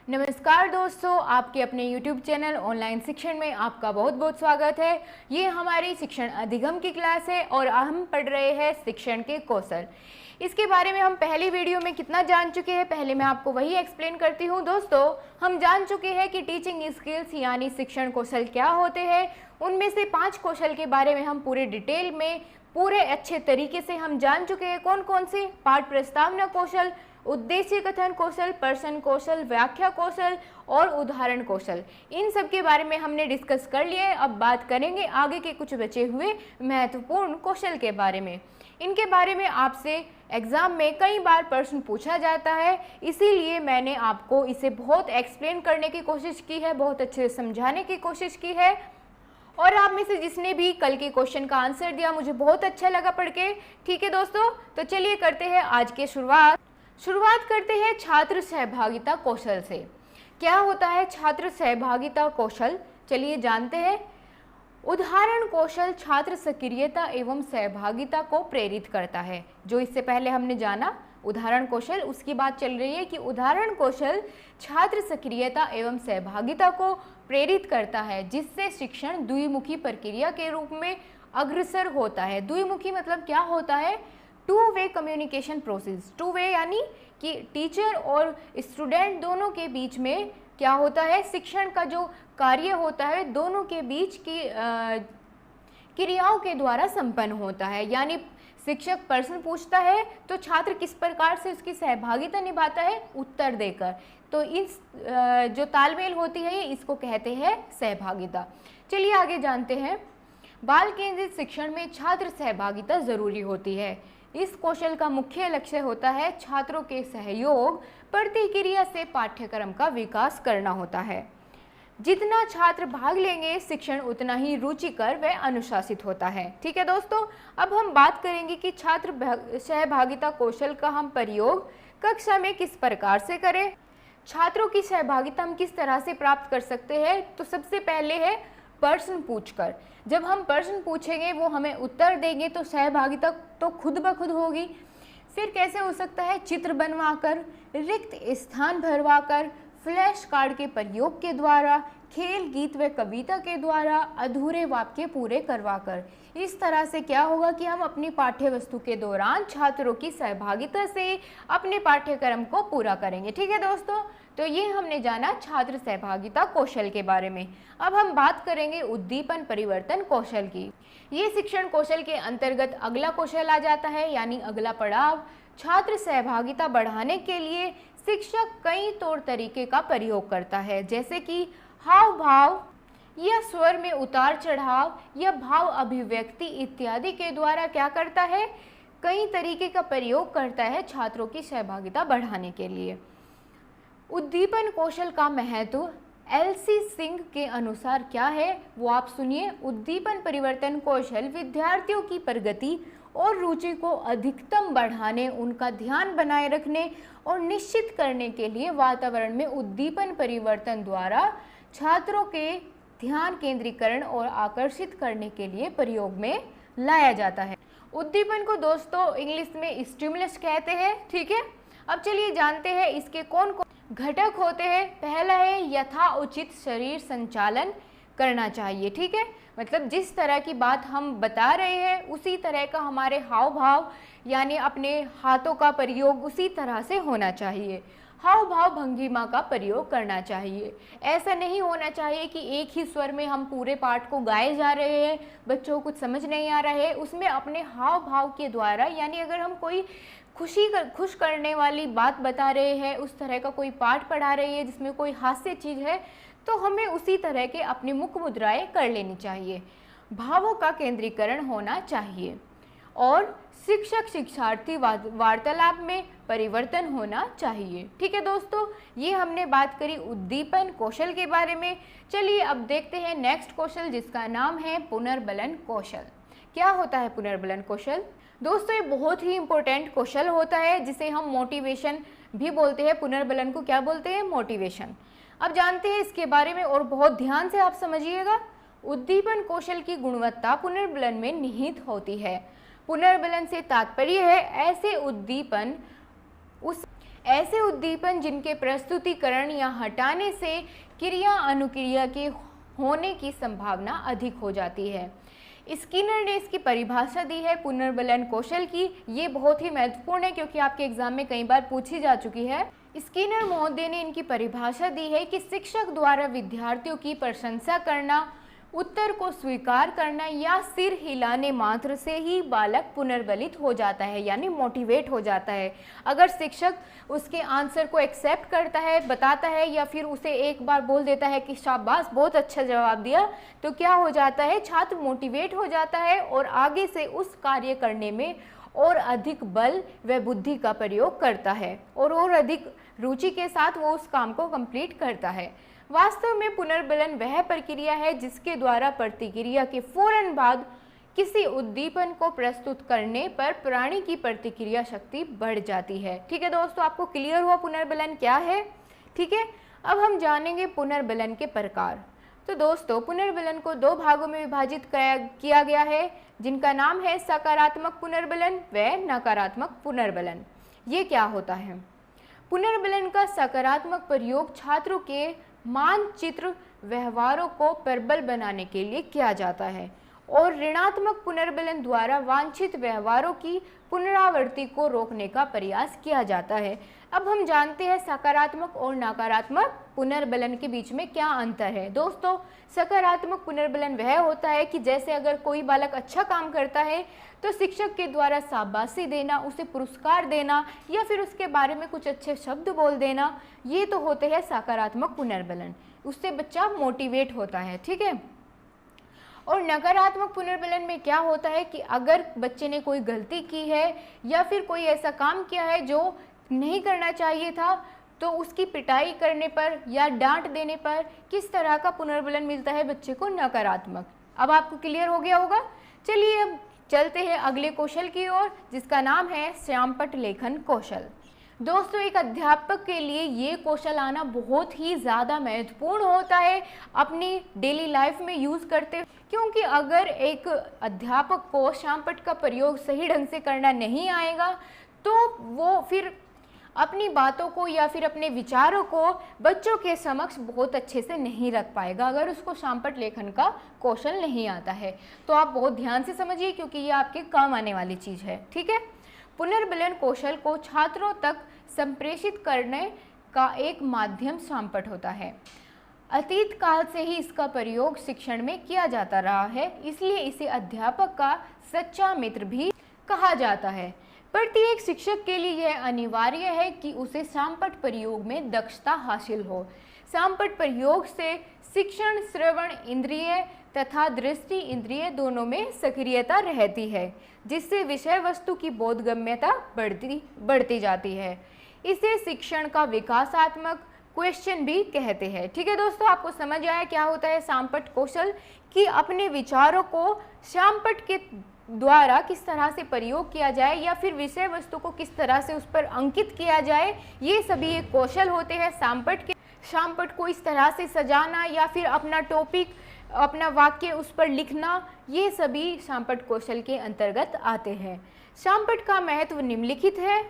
नमस्कार दोस्तों, आपके अपने YouTube चैनल ऑनलाइन शिक्षण में आपका बहुत बहुत स्वागत है। ये हमारी शिक्षण अधिगम की क्लास है और हम पढ़ रहे हैं शिक्षण के कौशल। इसके बारे में हम पहली वीडियो में कितना जान चुके हैं, पहले मैं आपको वही एक्सप्लेन करती हूँ। दोस्तों, हम जान चुके हैं कि टीचिंग स्किल्स यानी शिक्षण कौशल क्या होते हैं। उनमें से 5 कौशल के बारे में हम पूरे डिटेल में पूरे अच्छे तरीके से हम जान चुके हैं। कौन कौन से? पाठ प्रस्तावना कौशल, उद्देश्य कथन कौशल, प्रश्न कौशल, व्याख्या कौशल और उदाहरण कौशल। इन सब के बारे में हमने डिस्कस कर लिया है। अब बात करेंगे आगे के कुछ बचे हुए महत्वपूर्ण कौशल के बारे में। इनके बारे में आपसे एग्जाम में कई बार प्रश्न पूछा जाता है, इसीलिए मैंने आपको इसे बहुत एक्सप्लेन करने की कोशिश की है, बहुत अच्छे से समझाने की कोशिश की है। और आप में से जिसने भी कल के क्वेश्चन का आंसर दिया, मुझे बहुत अच्छा लगा पढ़ के। ठीक है दोस्तों, तो चलिए करते हैं आज के शुरुआत करते हैं छात्र सहभागिता कौशल से। क्या होता है छात्र सहभागिता कौशल? चलिए जानते हैं। उदाहरण कौशल छात्र सक्रियता एवं सहभागिता को प्रेरित करता है। जो इससे पहले हमने जाना उदाहरण कौशल, उसकी बात चल रही है कि उदाहरण कौशल छात्र सक्रियता एवं सहभागिता को प्रेरित करता है, जिससे शिक्षण द्विमुखी प्रक्रिया के रूप में अग्रसर होता है। द्विमुखी मतलब क्या होता है? Two way communication process. Two way यानी कि टीचर और स्टूडेंट दोनों के बीच में क्या होता है, शिक्षण का जो कार्य होता है दोनों के बीच की क्रियाओं के द्वारा संपन्न होता है। यानी शिक्षक प्रश्न पूछता है तो छात्र किस प्रकार से उसकी सहभागिता निभाता है? उत्तर देकर। तो इस जो तालमेल होती है इसको कहते हैं सहभागिता। चलिए आगे जानते हैं। बाल केंद्रित शिक्षण में छात्र सहभागिता जरूरी होती है। इस कौशल का मुख्य लक्ष्य होता है छात्रों के सहयोग प्रतिक्रिया से पाठ्यक्रम का विकास करना होता है। जितना छात्र भाग लेंगे शिक्षण उतना ही रुचिकर व अनुशासित होता है। ठीक है दोस्तों, अब हम बात करेंगे कि छात्र सहभागिता कौशल का हम प्रयोग कक्षा में किस प्रकार से करें। छात्रों की सहभागिता हम किस तरह से प्राप्त कर सकते हैं? तो सबसे पहले है प्रश्न पूछकर। जब हम प्रश्न पूछेंगे वो हमें उत्तर देंगे तो सहभागिता तो खुद ब खुद होगी। फिर कैसे हो सकता है? चित्र बनवाकर, रिक्त स्थान भरवाकर, फ्लैश कार्ड के प्रयोग के द्वारा, खेल, गीत व कविता के द्वारा, अधूरे वाक्य पूरे करवाकर। इस तरह से क्या होगा कि हम अपनी पाठ्य वस्तु के दौरान छात्रों की सहभागिता से अपने पाठ्यक्रम को पूरा करेंगे। ठीक है दोस्तों, तो ये हमने जाना छात्र सहभागिता कौशल के बारे में। अब हम बात करेंगे उद्दीपन परिवर्तन कौशल की। ये शिक्षण कौशल के अंतर्गत अगला कौशल आ जाता है, यानी अगला पड़ाव। छात्र सहभागिता बढ़ाने के लिए शिक्षक कई तौर तरीके का प्रयोग करता है, जैसे कि हाव भाव या स्वर में उतार चढ़ाव या भाव अभिव्यक्ति इत्यादि के द्वारा क्या करता है, कई तरीके का प्रयोग करता है छात्रों की सहभागिता बढ़ाने के लिए। उद्दीपन कौशल का महत्व एलसी सिंह के अनुसार क्या है वो आप सुनिए। उद्दीपन परिवर्तन कौशल विद्यार्थियों की प्रगति और रुचि को अधिकतम बढ़ाने, उनका ध्यान बनाए रखने और निश्चित करने के लिए वातावरण में उद्दीपन परिवर्तन द्वारा छात्रों के ध्यान केंद्रीकरण और आकर्षित करने के लिए प्रयोग में लाया जाता है। उद्दीपन को दोस्तों इंग्लिश में स्टिमुलस कहते हैं। ठीक है, अब चलिए जानते हैं इसके कौन कौन घटक होते हैं। पहला है यथाउचित शरीर संचालन करना चाहिए। ठीक है, मतलब जिस तरह की बात हम बता रहे हैं उसी तरह का हमारे हाव भाव यानी अपने हाथों का प्रयोग उसी तरह से होना चाहिए। हाव भाव भंगिमा का प्रयोग करना चाहिए। ऐसा नहीं होना चाहिए कि एक ही स्वर में हम पूरे पाठ को गाए जा रहे हैं, बच्चों को कुछ समझ नहीं आ रहा है। उसमें अपने हाव भाव के द्वारा, यानी अगर हम कोई खुश करने वाली बात बता रहे हैं, उस तरह का कोई पाठ पढ़ा रही है जिसमें कोई हास्य चीज़ है, तो हमें उसी तरह के अपनी मुख मुद्राएं कर लेनी चाहिए। भावों का केंद्रीकरण होना चाहिए और शिक्षक शिक्षार्थी वार्तालाप में परिवर्तन होना चाहिए। ठीक है दोस्तों, ये हमने बात करी उद्दीपन कौशल के बारे में। चलिए अब देखते हैं नेक्स्ट कौशल, जिसका नाम है पुनर्बलन कौशल। क्या होता है पुनर्बलन कौशल? दोस्तों ये बहुत ही इंपॉर्टेंट कौशल होता है, जिसे हम मोटिवेशन भी बोलते हैं। पुनर्बलन को क्या बोलते हैं? मोटिवेशन। अब जानते हैं इसके बारे में और बहुत ध्यान से आप समझिएगा। उद्दीपन कौशल की गुणवत्ता पुनर्बलन में निहित होती है। पुनर्बलन से तात्पर्य है ऐसे उद्दीपन जिनके प्रस्तुतिकरण या हटाने से क्रिया अनुक्रिया के होने की संभावना अधिक हो जाती है। स्किनर ने इसकी परिभाषा दी है पुनर्बलन कौशल की। ये बहुत ही महत्वपूर्ण है क्योंकि आपके एग्जाम में कई बार पूछी जा चुकी है। स्किनर महोदय ने इनकी परिभाषा दी है कि शिक्षक द्वारा विद्यार्थियों की प्रशंसा करना, उत्तर को स्वीकार करना या सिर हिलाने मात्र से ही बालक पुनर्बलित हो जाता है, यानी मोटिवेट हो जाता है। अगर शिक्षक उसके आंसर को एक्सेप्ट करता है, बताता है या फिर उसे एक बार बोल देता है कि शाबाश बहुत अच्छा जवाब दिया, तो क्या हो जाता है, छात्र मोटिवेट हो जाता है और आगे से उस कार्य करने में और अधिक बल व बुद्धि का प्रयोग करता है और अधिक रुचि के साथ वो उस काम को कंप्लीट करता है। वास्तव में पुनर्बलन वह प्रक्रिया है जिसके द्वारा प्रतिक्रिया के फौरन बाद किसी उद्दीपन को प्रस्तुत करने पर प्राणी की प्रतिक्रिया शक्ति बढ़ जाती है। ठीक है दोस्तों, आपको क्लियर हुआ पुनर्बलन क्या है? ठीक है, अब हम जानेंगे पुनर्बलन के प्रकार। तो दोस्तों, पुनर्बलन को दो भागों में विभाजित किया गया है, जिनका नाम है सकारात्मक पुनर्बलन व नकारात्मक पुनर्बलन। ये क्या होता है? पुनर्बलन का सकारात्मक प्रयोग छात्रों के मानचित्र व्यवहारों को प्रबल बनाने के लिए किया जाता है और ऋणात्मक पुनर्बलन द्वारा वांछित व्यवहारों की पुनरावृत्ति को रोकने का प्रयास किया जाता है। अब हम जानते हैं सकारात्मक और नकारात्मक पुनर्बलन के बीच में क्या अंतर है। दोस्तों, सकारात्मक पुनर्बलन वह होता है कि जैसे अगर कोई बालक अच्छा काम करता है तो शिक्षक के द्वारा शाबाशी देना, उसे पुरस्कार देना या फिर उसके बारे में कुछ अच्छे शब्द बोल देना, ये तो होते हैं सकारात्मक पुनर्बलन। उससे बच्चा मोटिवेट होता है। ठीक है, और नकारात्मक पुनर्बलन में क्या होता है कि अगर बच्चे ने कोई गलती की है या फिर कोई ऐसा काम किया है जो नहीं करना चाहिए था, तो उसकी पिटाई करने पर या डांट देने पर किस तरह का पुनर्बलन मिलता है बच्चे को? नकारात्मक। अब आपको क्लियर हो गया होगा। चलिए अब चलते हैं अगले कौशल की ओर, जिसका नाम है श्यामपट्ट लेखन कौशल। दोस्तों, एक अध्यापक के लिए ये कौशल आना बहुत ही ज़्यादा महत्वपूर्ण होता है अपनी डेली लाइफ में यूज़ करते, क्योंकि अगर एक अध्यापक को श्यामपट्ट का प्रयोग सही ढंग से करना नहीं आएगा तो वो फिर अपनी बातों को या फिर अपने विचारों को बच्चों के समक्ष बहुत अच्छे से नहीं रख पाएगा, अगर उसको श्यामपट्ट लेखन का कौशल नहीं आता है। तो आप बहुत ध्यान से समझिए क्योंकि ये आपके काम आने वाली चीज़ है। ठीक है, पुनर्बलन कौशल को छात्रों तक संप्रेषित करने का एक माध्यम श्यामपट्ट होता है। अतीत काल से ही इसका प्रयोग शिक्षण में किया जाता रहा है, इसलिए इसे अध्यापक का सच्चा मित्र भी कहा जाता है। प्रत्येक शिक्षक के लिए यह अनिवार्य है कि उसे श्यामपट्ट प्रयोग में दक्षता हासिल हो। श्यामपट्ट प्रयोग से शिक्षण श्रवण इंद्रिय तथा दृष्टि इंद्रिय दोनों में सक्रियता रहती है, जिससे विषय वस्तु की बोधगम्यता बढ़ती जाती है। इसे शिक्षण का विकासात्मक क्वेश्चन भी कहते हैं। ठीक है दोस्तों, आपको समझ आया क्या होता है श्यामपट्ट कौशल, कि अपने विचारों को श्यामपट्ट के द्वारा किस तरह से प्रयोग किया जाए या फिर विषय वस्तु को किस तरह से उस पर अंकित किया जाए, ये सभी एक कौशल होते हैं श्यामपट्ट के। श्यामपट्ट को इस तरह से सजाना या फिर अपना टॉपिक, अपना वाक्य उस पर लिखना, ये सभी श्यामपट्ट कौशल के अंतर्गत आते हैं। श्यामपट्ट का महत्व निम्नलिखित है।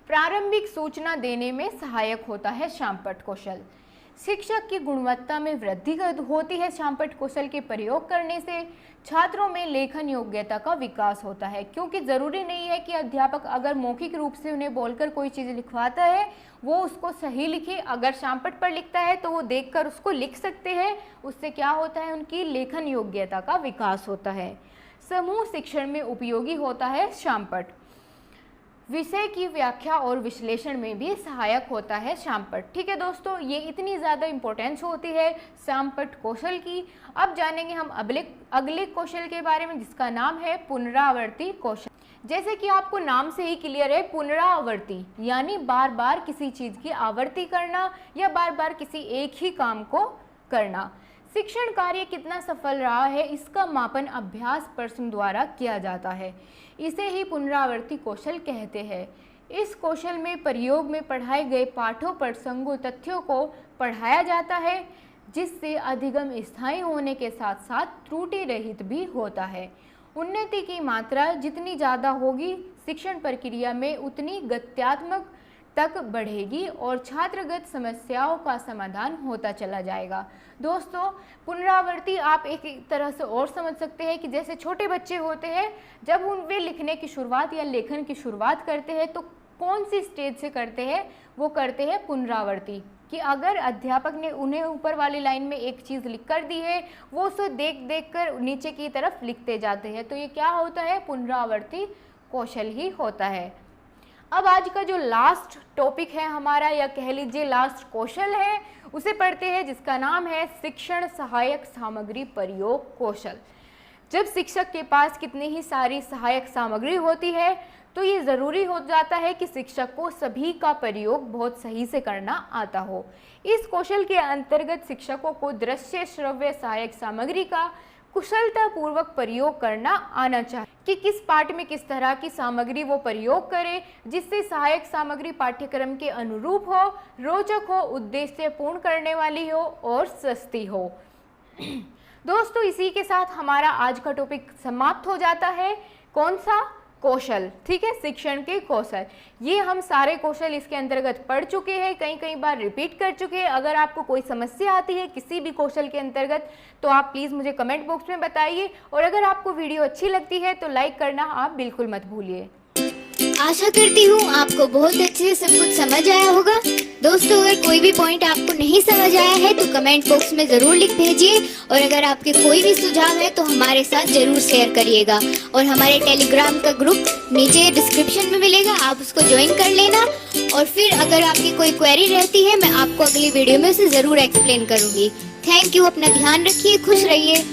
प्रारंभिक सूचना देने में सहायक होता है श्यामपट्ट कौशल। शिक्षक की गुणवत्ता में वृद्धि होती है श्यामपट्ट कौशल के प्रयोग करने से। छात्रों में लेखन योग्यता का विकास होता है, क्योंकि ज़रूरी नहीं है कि अध्यापक अगर मौखिक रूप से उन्हें बोलकर कोई चीज़ लिखवाता है वो उसको सही लिखे। अगर श्यामपट्ट पर लिखता है तो वो देखकर उसको लिख सकते हैं। उससे क्या होता है, उनकी लेखन योग्यता का विकास होता है। समूह शिक्षण में उपयोगी होता है श्यामपट्ट। विषय की व्याख्या और विश्लेषण में भी सहायक होता है श्यामपट्ट। ठीक है दोस्तों, ये इतनी ज़्यादा इम्पोर्टेंस होती है श्यामपट्ट कौशल की। अब जानेंगे हम अगले कौशल के बारे में, जिसका नाम है पुनरावर्ती कौशल। जैसे कि आपको नाम से ही क्लियर है, पुनरावर्ती यानी बार बार किसी चीज़ की आवृत्ति करना या बार बार किसी एक ही काम को करना। शिक्षण कार्य कितना सफल रहा है इसका मापन अभ्यास प्रश्न द्वारा किया जाता है। इसे ही पुनरावर्ती कौशल कहते हैं। इस कौशल में प्रयोग में पढ़ाए गए पाठों प्रसंगों तथ्यों को पढ़ाया जाता है, जिससे अधिगम स्थायी होने के साथ साथ त्रुटि रहित भी होता है। उन्नति की मात्रा जितनी ज़्यादा होगी शिक्षण प्रक्रिया में, उतनी गत्यात्मक तक बढ़ेगी और छात्रगत समस्याओं का समाधान होता चला जाएगा। दोस्तों, पुनरावृत्ति आप एक तरह से और समझ सकते हैं कि जैसे छोटे बच्चे होते हैं, जब वे लिखने की शुरुआत या लेखन की शुरुआत करते हैं तो कौन सी स्टेज से करते हैं, वो करते हैं पुनरावृत्ति। कि अगर अध्यापक ने उन्हें ऊपर वाली लाइन में एक चीज़ लिख कर दी है, वो उसे देख देख कर नीचे की तरफ लिखते जाते हैं, तो ये क्या होता है, पुनरावृत्ति कौशल ही होता है। अब आज का जो लास्ट टॉपिक है हमारा, या कह लीजिए लास्ट कौशल है, उसे पढ़ते हैं, जिसका नाम है शिक्षण सहायक सामग्री प्रयोग कौशल। जब शिक्षक के पास कितनी ही सारी सहायक सामग्री होती है तो ये ज़रूरी हो जाता है कि शिक्षक को सभी का प्रयोग बहुत सही से करना आता हो। इस कौशल के अंतर्गत शिक्षकों को दृश्य श्रव्य सहायक सामग्री का कुशलतापूर्वक प्रयोग करना आना चाहिए कि किस पाठ में किस तरह की सामग्री वो प्रयोग करे, जिससे सहायक सामग्री पाठ्यक्रम के अनुरूप हो, रोचक हो, उद्देश्य पूर्ण करने वाली हो और सस्ती हो। दोस्तों, इसी के साथ हमारा आज का टॉपिक समाप्त हो जाता है। कौन सा? कौशल। ठीक है, शिक्षण के कौशल। ये हम सारे कौशल इसके अंतर्गत पढ़ चुके हैं, कई बार रिपीट कर चुके हैं। अगर आपको कोई समस्या आती है किसी भी कौशल के अंतर्गत तो आप प्लीज़ मुझे कमेंट बॉक्स में बताइए, और अगर आपको वीडियो अच्छी लगती है तो लाइक करना आप बिल्कुल मत भूलिए। आशा करती हूँ आपको बहुत अच्छे से सब कुछ समझ आया होगा। दोस्तों, अगर कोई भी पॉइंट आपको नहीं समझ आया है तो कमेंट बॉक्स में ज़रूर लिख भेजिए, और अगर आपके कोई भी सुझाव है तो हमारे साथ ज़रूर शेयर करिएगा। और हमारे टेलीग्राम का ग्रुप नीचे डिस्क्रिप्शन में मिलेगा, आप उसको ज्वाइन कर लेना। और फिर अगर आपकी कोई क्वेरी रहती है, मैं आपको अगली वीडियो में उसे ज़रूर एक्सप्लेन करूँगी। थैंक यू, अपना ध्यान रखिए, खुश रहिए।